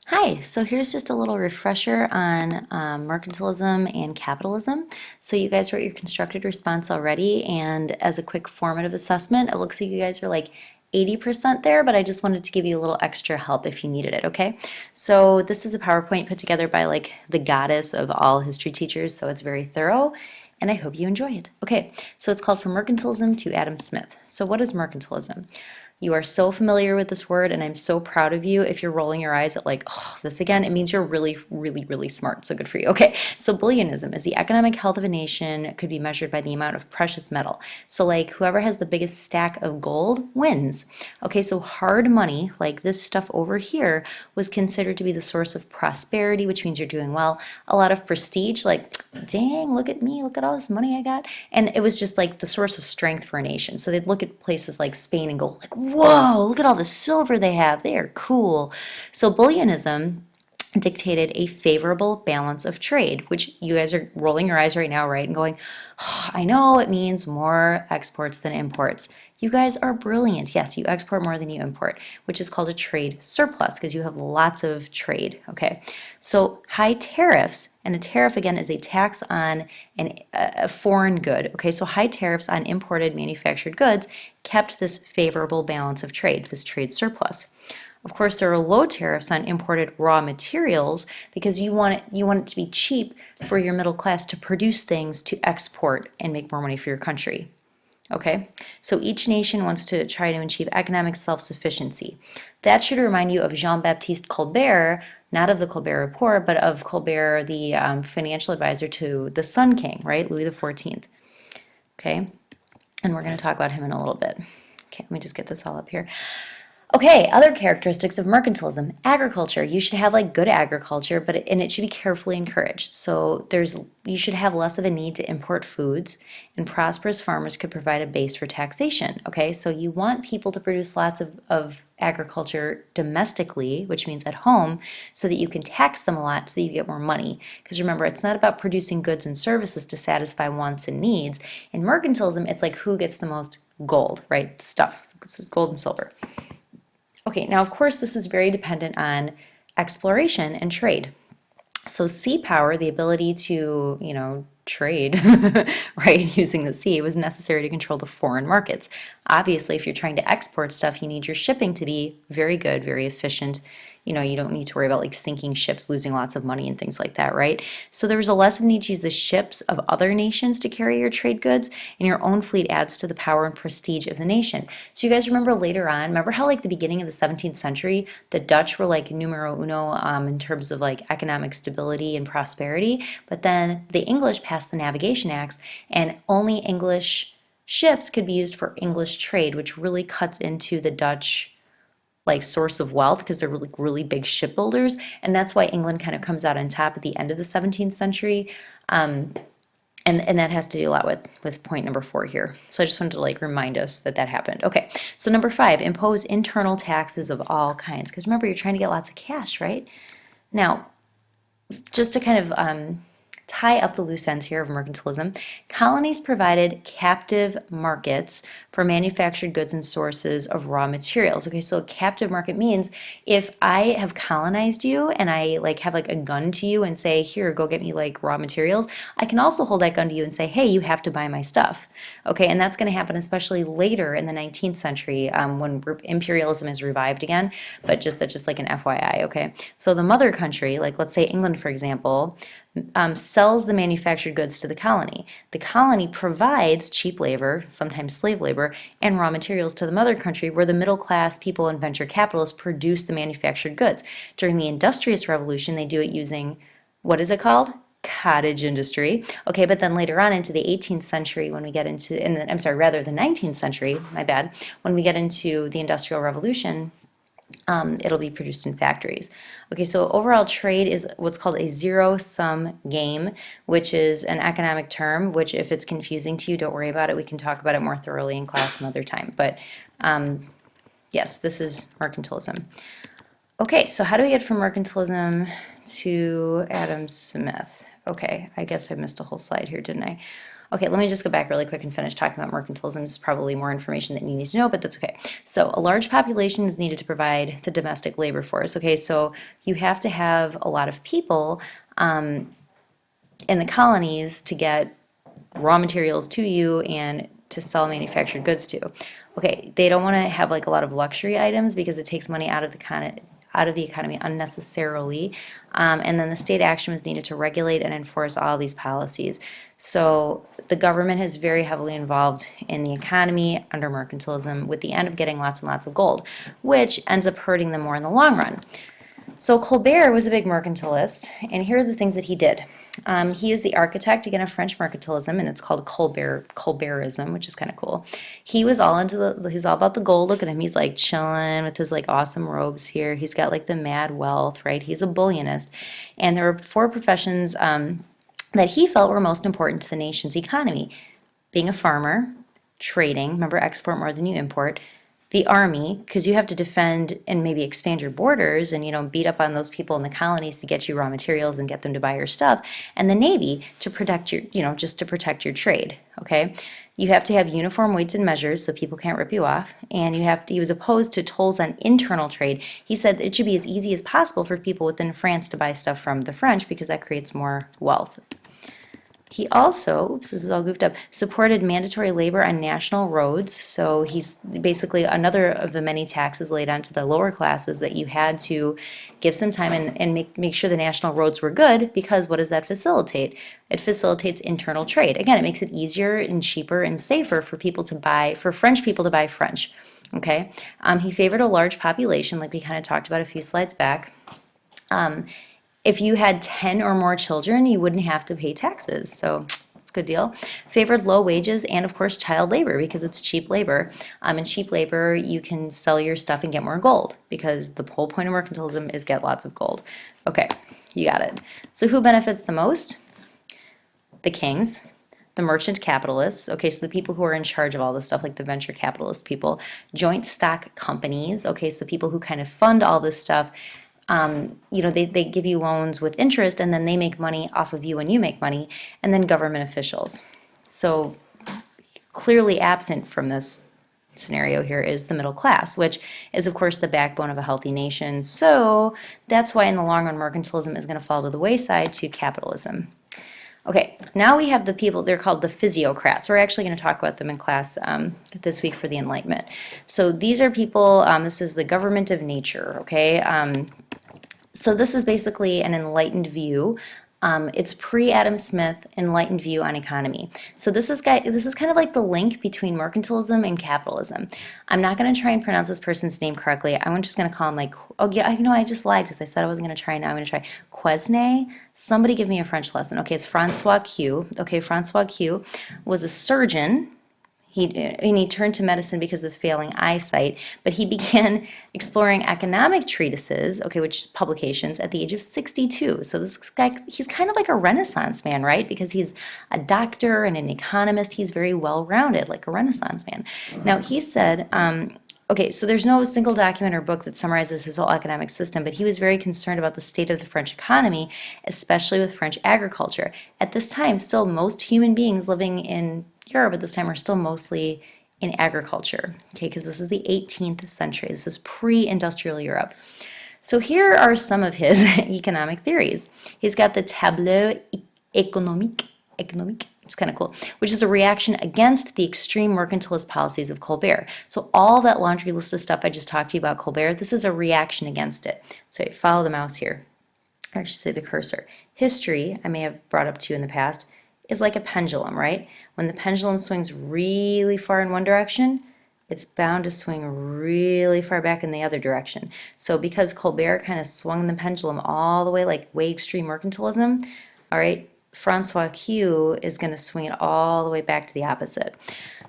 Hi, so here's just a little refresher on mercantilism and capitalism. So you guys wrote your constructed response already, and as a quick formative assessment, it looks like you guys are like 80% there, but I just wanted to give you a little extra help if you needed it, okay? So this is a PowerPoint put together by like the goddess of all history teachers, so it's very thorough, and I hope you enjoy it. Okay, so it's called From Mercantilism to Adam Smith. So what is mercantilism? You are so familiar with this word, and I'm so proud of you. If you're rolling your eyes at like, oh, this again, it means you're really, really, really smart. So good for you. Okay, so bullionism is the economic health of a nation could be measured by the amount of precious metal. So like whoever has the biggest stack of gold wins. Okay, so hard money, like this stuff over here, was considered to be the source of prosperity, which means you're doing well. A lot of prestige, like, dang, look at me, look at all this money I got. And it was just like the source of strength for a nation. So they'd look at places like Spain and go, like, whoa, look at all the silver they have. They are cool. So bullionism dictated a favorable balance of trade, which you guys are rolling your eyes right now, right? And going, oh, I know it means more exports than imports. You guys are brilliant. Yes, you export more than you import, which is called a trade surplus because you have lots of trade. Okay, so high tariffs, and a tariff again is a tax on a foreign good. Okay, so high tariffs on imported manufactured goods kept this favorable balance of trade, this trade surplus. Of course, there are low tariffs on imported raw materials because you want it to be cheap for your middle class to produce things to export and make more money for your country. Okay, so each nation wants to try to achieve economic self-sufficiency. That should remind you of Jean-Baptiste Colbert, not of the Colbert Report, but of Colbert, the financial advisor to the Sun King, right, Louis XIV. Okay, and we're going to talk about him in a little bit. Okay, let me just get this all up here. Okay, other characteristics of mercantilism. Agriculture. You should have like good agriculture, and it should be carefully encouraged. So you should have less of a need to import foods, and prosperous farmers could provide a base for taxation. Okay, so you want people to produce lots of agriculture domestically, which means at home, so that you can tax them a lot so that you get more money. Because remember, it's not about producing goods and services to satisfy wants and needs. In mercantilism, it's like who gets the most gold, right? Stuff. This is gold and silver. Okay, now of course this is very dependent on exploration and trade. So sea power, the ability to, trade, right, using the sea was necessary to control the foreign markets. Obviously, if you're trying to export stuff, you need your shipping to be very good, very efficient. You don't need to worry about like sinking ships, losing lots of money and things like that, right? So there was a less of need to use the ships of other nations to carry your trade goods, and your own fleet adds to the power and prestige of the nation. So you guys remember later on, remember how like the beginning of the 17th century, the Dutch were like numero uno in terms of like economic stability and prosperity, but then the English passed the Navigation Acts, and only English ships could be used for English trade, which really cuts into the Dutch like source of wealth because they're really, really big shipbuilders, and that's why England kind of comes out on top at the end of the 17th century. And that has to do a lot with point number 4 here. So I just wanted to like remind us that that happened. Okay, so number 5, impose internal taxes of all kinds. Because remember, you're trying to get lots of cash, right? Now, just to kind of tie up the loose ends here of mercantilism, colonies provided captive markets for manufactured goods and sources of raw materials. Okay, so a captive market means if I have colonized you and I like have like a gun to you and say, here, go get me like raw materials, I can also hold that gun to you and say, hey, you have to buy my stuff. Okay, and that's going to happen especially later in the 19th century when imperialism is revived again, but that's just like an FYI, okay? So the mother country, like let's say England, for example, sells the manufactured goods to the colony. The colony provides cheap labor, sometimes slave labor, and raw materials to the mother country where the middle class people and venture capitalists produce the manufactured goods. During the Industrious Revolution, they do it using, what is it called? Cottage industry. Okay, but then later on into the 18th century when we get into, I'm sorry, rather the 19th century, my bad, when we get into the Industrial Revolution, it'll be produced in factories. Okay, so overall trade is what's called a zero-sum game, which is an economic term, which if it's confusing to you, don't worry about it. We can talk about it more thoroughly in class another time. But yes, this is mercantilism. Okay, so how do we get from mercantilism to Adam Smith? Okay, I guess I missed a whole slide here, didn't I? Okay, let me just go back really quick and finish talking about mercantilism. It's probably more information that you need to know, but that's okay. So a large population is needed to provide the domestic labor force. Okay, so you have to have a lot of people in the colonies to get raw materials to you and to sell manufactured goods to. Okay, they don't want to have like a lot of luxury items because it takes money out of the economy unnecessarily. And then the state action was needed to regulate and enforce all these policies. So the government is very heavily involved in the economy under mercantilism with the end of getting lots and lots of gold, which ends up hurting them more in the long run. So Colbert was a big mercantilist, and here are the things that he did. He is the architect, again, of French mercantilism, and it's called Colbertism, which is kind of cool. He was all he's all about the gold. Look at him. He's like chilling with his like awesome robes here. He's got like the mad wealth, right? He's a bullionist. And there were four professions that he felt were most important to the nation's economy: being a farmer, trading, remember, export more than you import, the army, because you have to defend and maybe expand your borders and, beat up on those people in the colonies to get you raw materials and get them to buy your stuff, and the navy to protect your, just to protect your trade, okay? You have to have uniform weights and measures so people can't rip you off, and he was opposed to tolls on internal trade. He said it should be as easy as possible for people within France to buy stuff from the French because that creates more wealth. He also, oops, this is all goofed up, supported mandatory labor on national roads. So he's basically another of the many taxes laid onto the lower classes that you had to give some time and make sure the national roads were good, because what does that facilitate? It facilitates internal trade. Again, it makes it easier and cheaper and safer for French people to buy French. Okay, he favored a large population, like we kind of talked about a few slides back. If you had 10 or more children, you wouldn't have to pay taxes. So it's a good deal. Favored low wages and, of course, child labor because it's cheap labor. In cheap labor, you can sell your stuff and get more gold because the whole point of mercantilism is get lots of gold. Okay, you got it. So who benefits the most? The kings, the merchant capitalists, okay, so the people who are in charge of all this stuff, like the venture capitalist people, joint stock companies, okay, so people who kind of fund all this stuff. They give you loans with interest, and then they make money off of you and you make money, and then government officials. So clearly absent from this scenario here is the middle class, which is, of course, the backbone of a healthy nation. So that's why in the long run, mercantilism is going to fall to the wayside to capitalism. Okay, now we have the people, they're called the Physiocrats. We're actually going to talk about them in class this week for the Enlightenment. So these are people, this is the government of nature, okay? So this is basically an enlightened view. It's pre-Adam Smith enlightened view on economy. So this is kind of like the link between mercantilism and capitalism. I'm not going to try and pronounce this person's name correctly. I'm just going to call him like, oh yeah, I just lied because I said I wasn't going to try. Now I'm going to try. Quesnay. Somebody give me a French lesson. Okay, it's Francois Q. Okay, Francois Q was a surgeon. He turned to medicine because of failing eyesight, but he began exploring economic treatises, okay, which is publications, at the age of 62. So this guy, he's kind of like a Renaissance man, right? Because he's a doctor and an economist. He's very well-rounded, like a Renaissance man. Now, he said, okay, so there's no single document or book that summarizes his whole economic system, but he was very concerned about the state of the French economy, especially with French agriculture. At this time, still most human beings living in Europe at this time are still mostly in agriculture, okay, because this is the 18th century. This is pre-industrial Europe. So here are some of his economic theories. He's got the tableau économique, which is kind of cool, which is a reaction against the extreme mercantilist policies of Colbert. So all that laundry list of stuff I just talked to you about Colbert, this is a reaction against it. So follow the mouse here, or I should say the cursor. History, I may have brought up to you in the past, is like a pendulum, right? When the pendulum swings really far in one direction, it's bound to swing really far back in the other direction. So because Colbert kind of swung the pendulum all the way, like way extreme mercantilism, all right, Francois Q is going to swing it all the way back to the opposite.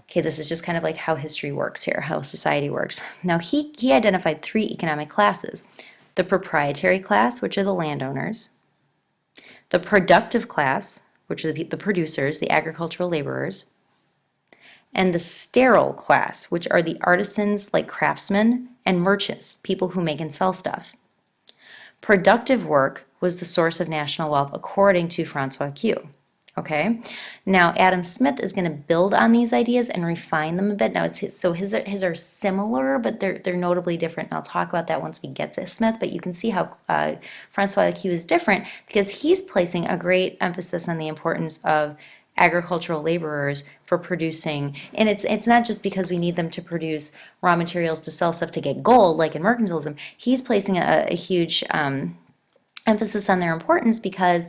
Okay, this is just kind of like how history works here, how society works. Now, he identified three economic classes: the proprietary class, which are the landowners; the productive class, which are the producers, the agricultural laborers; and the sterile class, which are the artisans like craftsmen and merchants, people who make and sell stuff. Productive work was the source of national wealth according to Francois Q. Okay, now Adam Smith is going to build on these ideas and refine them a bit. Now his are similar, but they're notably different. And I'll talk about that once we get to Smith. But you can see how Francois Q is different because he's placing a great emphasis on the importance of agricultural laborers for producing, and it's not just because we need them to produce raw materials to sell stuff to get gold, like in mercantilism. He's placing a huge emphasis on their importance because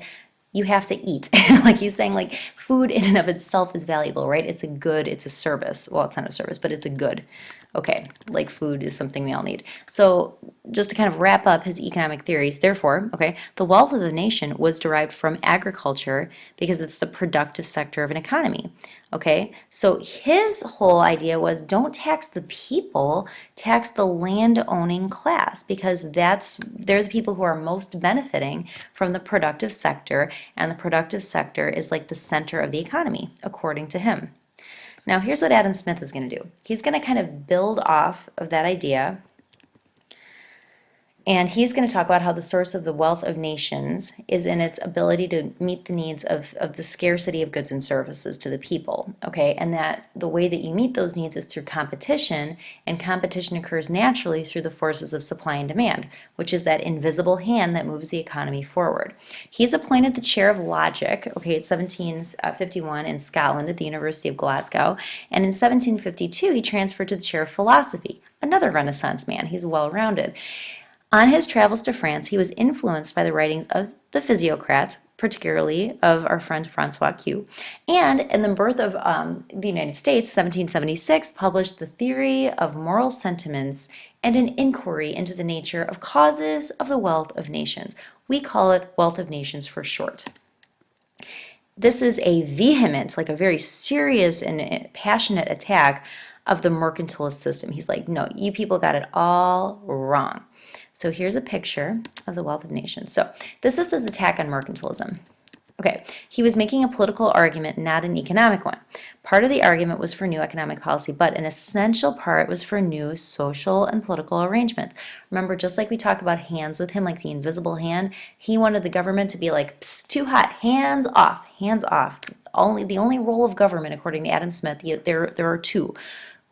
you have to eat. Like he's saying, like food in and of itself is valuable, right? It's a good, it's a service. Well, it's not a service, but it's a good. Okay, like food is something we all need. So just to kind of wrap up his economic theories, therefore, okay, the wealth of the nation was derived from agriculture because it's the productive sector of an economy. Okay, so his whole idea was don't tax the people, tax the land owning class because they're the people who are most benefiting from the productive sector, and the productive sector is like the center of the economy, according to him. Now, here's what Adam Smith is going to do. He's going to kind of build off of that idea, and he's going to talk about how the source of the wealth of nations is in its ability to meet the needs of the scarcity of goods and services to the people, okay? And that the way that you meet those needs is through competition, and competition occurs naturally through the forces of supply and demand, which is that invisible hand that moves the economy forward. He's appointed the chair of logic, okay, at 1751 in Scotland at the University of Glasgow, and in 1752 he transferred to the chair of philosophy, another Renaissance man. He's well-rounded. On his travels to France, he was influenced by the writings of the Physiocrats, particularly of our friend Francois Q. And in the birth of the United States, 1776, published The Theory of Moral Sentiments and an inquiry into the nature of causes of the wealth of nations. We call it Wealth of Nations for short. This is a vehement, like a very serious and passionate attack of the mercantilist system. He's like, no, you people got it all wrong. So here's a picture of the wealth of nations. So this is his attack on mercantilism. Okay, he was making a political argument, not an economic one. Part of the argument was for new economic policy, but an essential part was for new social and political arrangements. Remember, just like we talk about hands with him, like the invisible hand, he wanted the government to be like, psst, too hot, hands off, hands off. The only role of government, according to Adam Smith, there are two.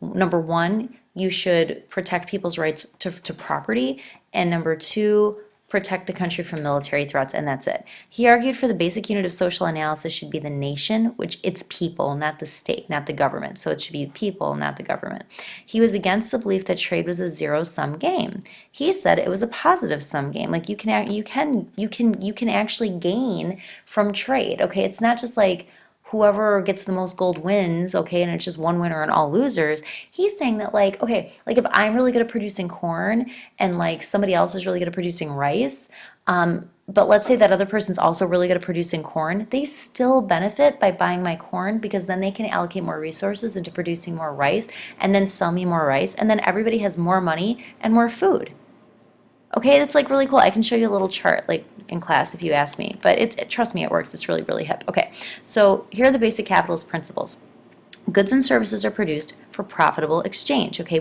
Number one, you should protect people's rights to property, and number two, protect the country from military threats, and that's it. He argued for the basic unit of social analysis should be the nation, which it's people, not the state, not the government. So it should be people, not the government. He was against the belief that trade was a zero-sum game. He said it was a positive-sum game. Like you can actually gain from trade. Okay, it's not just like whoever gets the most gold wins, okay, and it's just one winner and all losers. He's saying that, like, okay, like if I'm really good at producing corn and like somebody else is really good at producing rice, but let's say that other person's also really good at producing corn, they still benefit by buying my corn because then they can allocate more resources into producing more rice and then sell me more rice, and then everybody has more money and more food. Okay, that's like really cool. I can show you a little chart like in class if you ask me, but trust me, it works. It's really, really hip. Okay, so here are the basic capitalist principles. Goods and services are produced for profitable exchange. Okay,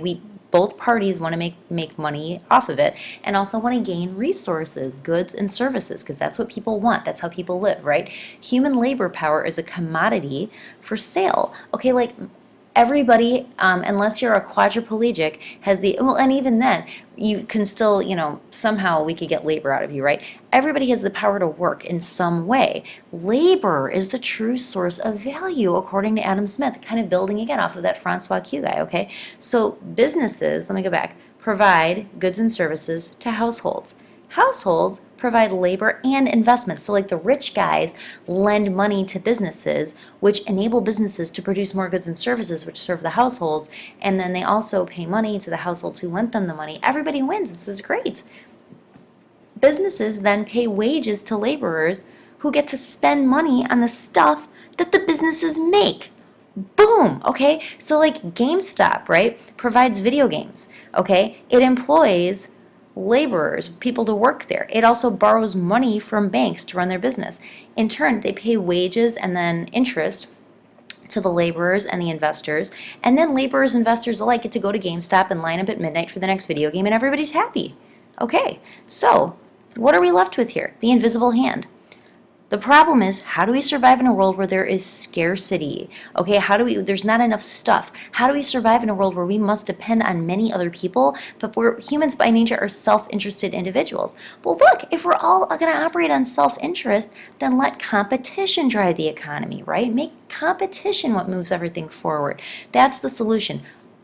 both parties want to make money off of it and also want to gain resources, goods and services, because that's what people want. That's how people live, right? Human labor power is a commodity for sale. Okay, like everybody, unless you're a quadriplegic, has well, and even then, you can still, somehow we could get labor out of you, right? Everybody has the power to work in some way. Labor is the true source of value, according to Adam Smith, kind of building again off of that Francois Q guy, okay? So businesses, let me go back, provide goods and services to households. Households provide labor and investment. So like the rich guys lend money to businesses, which enable businesses to produce more goods and services, which serve the households. And then they also pay money to the households who lent them the money. Everybody wins. This is great. Businesses then pay wages to laborers who get to spend money on the stuff that the businesses make. Boom, okay? So like GameStop, right, provides video games, okay? It employs laborers, people to work there. It also borrows money from banks to run their business. In turn, they pay wages and then interest to the laborers and the investors, and then laborers and investors alike get to go to GameStop and line up at midnight for the next video game, and everybody's happy. Okay, so what are we left with here? The invisible hand. The problem is, how do we survive in a world where there is scarcity? Okay, there's not enough stuff. How do we survive in a world where we must depend on many other people, but we're humans by nature are self-interested individuals? Well, look, if we're all going to operate on self-interest, then let competition drive the economy, right? Make competition what moves everything forward. That's the solution.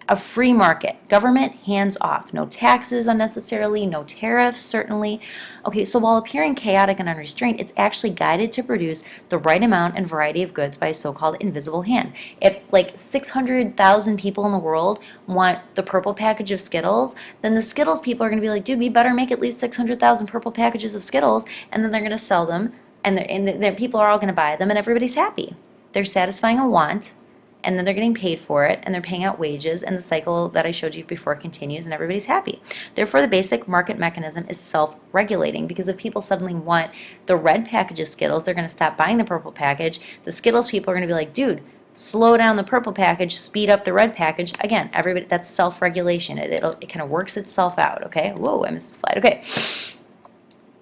A free market, government hands off, no taxes unnecessarily, no tariffs certainly. Okay, so while appearing chaotic and unrestrained, it's actually guided to produce the right amount and variety of goods by a so-called invisible hand. If like 600,000 people in the world want the purple package of Skittles, then the Skittles people are going to be like, dude, we better make at least 600,000 purple packages of Skittles, and then they're going to sell them, and the people are all going to buy them, and everybody's happy. They're satisfying a want, and then they're getting paid for it, and they're paying out wages, and the cycle that I showed you before continues, and everybody's happy. Therefore, the basic market mechanism is self-regulating, because if people suddenly want the red package of Skittles, they're going to stop buying the purple package. The Skittles people are going to be like, dude, slow down the purple package, speed up the red package. Again, everybody, that's self-regulation. It kind of works itself out, okay? Whoa, I missed a slide. Okay.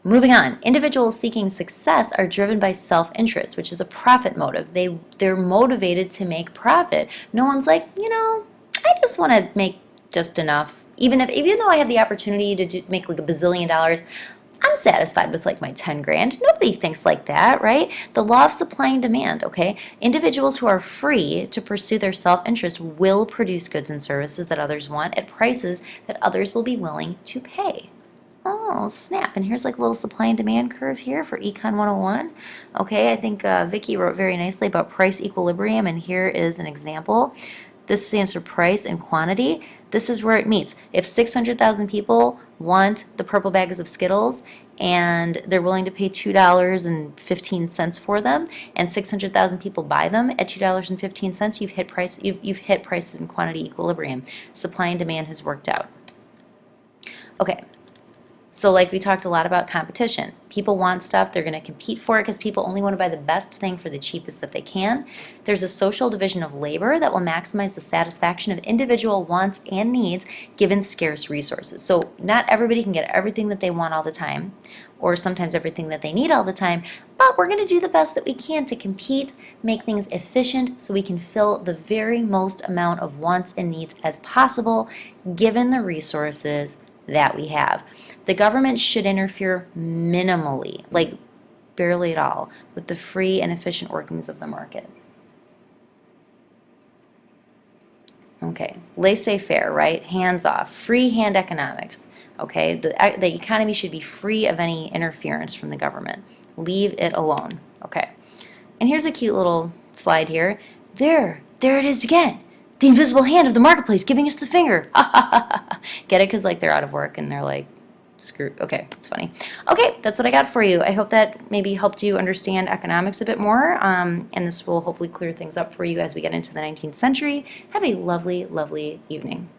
Moving on, individuals seeking success are driven by self-interest, which is a profit motive. They're motivated to make profit. No one's like, I just want to make just enough. Even though I have the opportunity to make like $1 bazillion, I'm satisfied with like my 10 grand. Nobody thinks like that, right? The law of supply and demand, okay? Individuals who are free to pursue their self-interest will produce goods and services that others want at prices that others will be willing to pay. Oh, snap. And here's like a little supply and demand curve here for Econ 101. Okay, I think Vicky wrote very nicely about price equilibrium, and here is an example. This stands for price and quantity. This is where it meets. If 600,000 people want the purple bags of Skittles, and they're willing to pay $2.15 for them, and 600,000 people buy them at $2.15, you've hit price and quantity equilibrium. Supply and demand has worked out. Okay. So like we talked a lot about competition. People want stuff, they're going to compete for it because people only want to buy the best thing for the cheapest that they can. There's a social division of labor that will maximize the satisfaction of individual wants and needs given scarce resources. So not everybody can get everything that they want all the time, or sometimes everything that they need all the time, but we're going to do the best that we can to compete, make things efficient so we can fill the very most amount of wants and needs as possible given the resources that we have. The government should interfere minimally, like barely at all, with the free and efficient workings of the market. Okay, laissez-faire, right? Hands off, free hand economics. Okay, the economy should be free of any interference from the government. Leave it alone. Okay, and here's a cute little slide here. There it is again. The invisible hand of the marketplace giving us the finger. Get it? Because like they're out of work and they're like, screw. Okay, that's funny. Okay, that's what I got for you. I hope that maybe helped you understand economics a bit more, and this will hopefully clear things up for you as we get into the 19th century. Have a lovely, lovely evening.